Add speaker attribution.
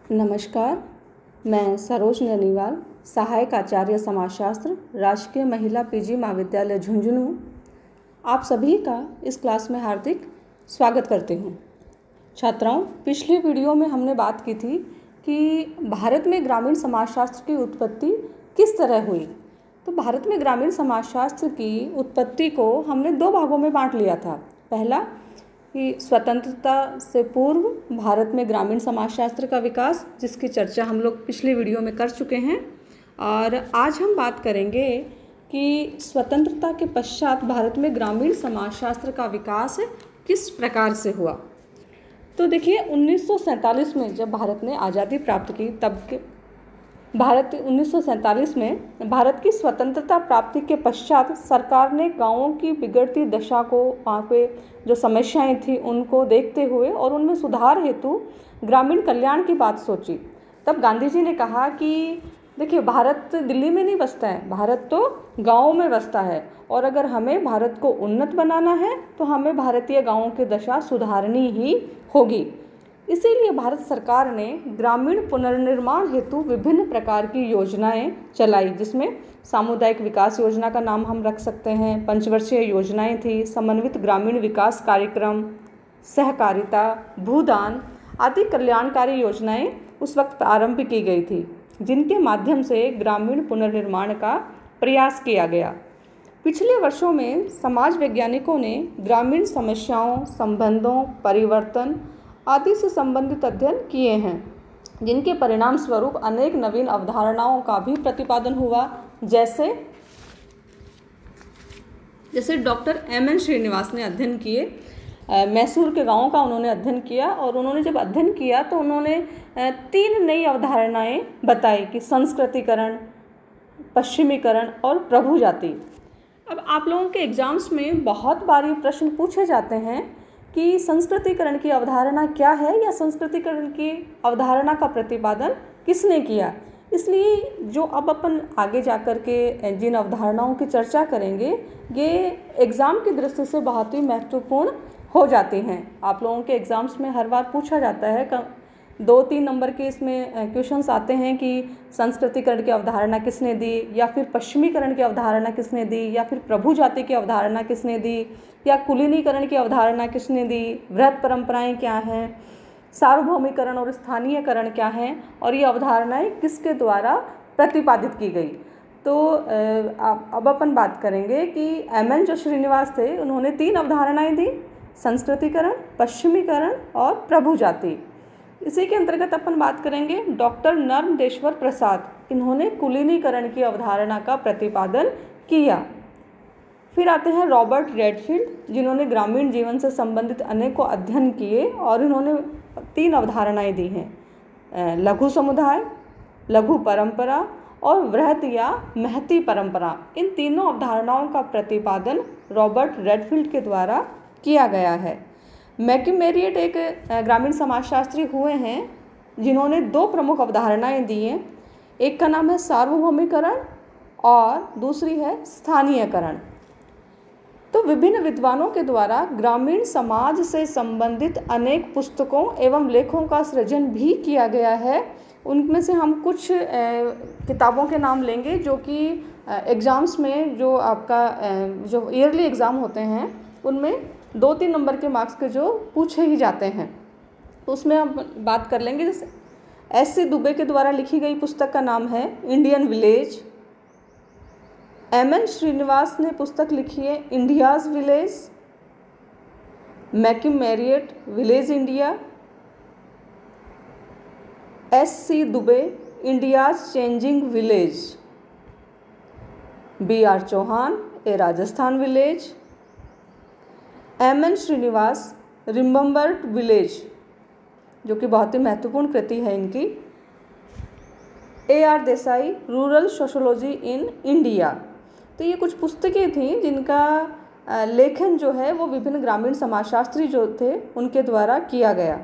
Speaker 1: नमस्कार, मैं सरोज ननीवाल, सहायक आचार्य समाजशास्त्र, राजकीय महिला पीजी महाविद्यालय झुंझुनू। आप सभी का इस क्लास में हार्दिक स्वागत करती हूँ। छात्राओं, पिछले वीडियो में हमने बात की थी कि भारत में ग्रामीण समाजशास्त्र की उत्पत्ति किस तरह हुई। तो भारत में ग्रामीण समाजशास्त्र की उत्पत्ति को हमने दो भागों में बांट लिया था। पहला कि स्वतंत्रता से पूर्व भारत में ग्रामीण समाजशास्त्र का विकास, जिसकी चर्चा हम लोग पिछले वीडियो में कर चुके हैं, और आज हम बात करेंगे कि स्वतंत्रता के पश्चात भारत में ग्रामीण समाजशास्त्र का विकास किस प्रकार से हुआ। तो देखिए, 1947 में जब भारत ने आज़ादी प्राप्त की, तब के 1947 में भारत की स्वतंत्रता प्राप्ति के पश्चात सरकार ने गांवों की बिगड़ती दशा को, वहाँ पे जो समस्याएं थी उनको देखते हुए और उनमें सुधार हेतु ग्रामीण कल्याण की बात सोची। तब गांधी जी ने कहा कि देखिए, भारत दिल्ली में नहीं बसता है, भारत तो गाँव में बसता है, और अगर हमें भारत को उन्नत बनाना है तो हमें भारतीय गाँवों की दशा सुधारनी ही होगी। इसीलिए भारत सरकार ने ग्रामीण पुनर्निर्माण हेतु विभिन्न प्रकार की योजनाएं चलाई, जिसमें सामुदायिक विकास योजना का नाम हम रख सकते हैं, पंचवर्षीय योजनाएं थी, समन्वित ग्रामीण विकास कार्यक्रम, सहकारिता, भूदान आदि कल्याणकारी योजनाएं उस वक्त आरंभ की गई थी, जिनके माध्यम से ग्रामीण पुनर्निर्माण का प्रयास किया गया। पिछले वर्षों में समाज वैज्ञानिकों ने ग्रामीण समस्याओं, संबंधों, परिवर्तन आदि से संबंधित अध्ययन किए हैं, जिनके परिणाम स्वरूप अनेक नवीन अवधारणाओं का भी प्रतिपादन हुआ। जैसे डॉक्टर एम एन श्रीनिवास ने अध्ययन किए, मैसूर के गांवों का उन्होंने अध्ययन किया, और उन्होंने जब अध्ययन किया तो उन्होंने 3 नई अवधारणाएं बताई कि संस्कृतिकरण, पश्चिमीकरण और प्रभु जाति। अब आप लोगों के एग्जाम्स में बहुत बार ये प्रश्न पूछे जाते हैं कि संस्कृतिकरण की अवधारणा क्या है, या संस्कृतिकरण की अवधारणा का प्रतिपादन किसने किया। इसलिए जो अब अपन आगे जाकर के जिन अवधारणाओं की चर्चा करेंगे, ये एग्ज़ाम की दृष्टि से बहुत ही महत्वपूर्ण हो जाती हैं। आप लोगों के एग्ज़ाम्स में हर बार पूछा जाता है, 2-3 नंबर के इसमें क्वेश्चंस आते हैं कि संस्कृतिकरण की अवधारणा किसने दी, या फिर पश्चिमीकरण की अवधारणा किसने दी, या फिर प्रभु जाति की अवधारणा किसने दी, या कुलीनीकरण की अवधारणा किसने दी, वृहत परंपराएं क्या हैं, सार्वभौमिकरण और स्थानीयकरण क्या हैं, और ये अवधारणाएं किसके द्वारा प्रतिपादित की गई। तो अब अपन बात करेंगे कि एम एन जो श्रीनिवास थे, उन्होंने 3 अवधारणाएं दी, संस्कृतिकरण, पश्चिमीकरण और प्रभु जाति। इसी के अंतर्गत अपन बात करेंगे डॉक्टर नर्मदेश्वर प्रसाद, इन्होंने कुलीनीकरण की अवधारणा का प्रतिपादन किया। फिर आते हैं रॉबर्ट रेडफील्ड, जिन्होंने ग्रामीण जीवन से संबंधित अनेकों अध्ययन किए और इन्होंने 3 अवधारणाएं दी हैं, लघु समुदाय, लघु परंपरा और वृहत या महती परंपरा। इन तीनों अवधारणाओं का प्रतिपादन रॉबर्ट रेडफील्ड के द्वारा किया गया है। मैक्यू मेरियट एक ग्रामीण समाजशास्त्री हुए हैं, जिन्होंने 2 प्रमुख अवधारणाएं दी हैं। एक का नाम है सार्वभौमिकरण और दूसरी है स्थानीयकरण। तो विभिन्न विद्वानों के द्वारा ग्रामीण समाज से संबंधित अनेक पुस्तकों एवं लेखों का सृजन भी किया गया है। उनमें से हम कुछ किताबों के नाम लेंगे, जो कि एग्ज़ाम्स में जो आपका जो ईयरली एग्ज़ाम होते हैं, उनमें 2-3 नंबर के मार्क्स के जो पूछे ही जाते हैं। तो उसमें हम बात कर लेंगे। जैसे एस.सी. दुबे के द्वारा लिखी गई पुस्तक का नाम है Indian village. M N Srinivas ने पुस्तक लिखी है India's village. McKim Marriott village India. S C. Dube India's changing village. B.R. Chauhan a Rajasthan village. M N Srinivas remembered village, जो कि बहुत ही महत्वपूर्ण कृति है इनकी। A.R. Desai rural sociology in India. तो ये कुछ पुस्तकें थीं जिनका लेखन जो है वो विभिन्न ग्रामीण समाजशास्त्री जो थे उनके द्वारा किया गया।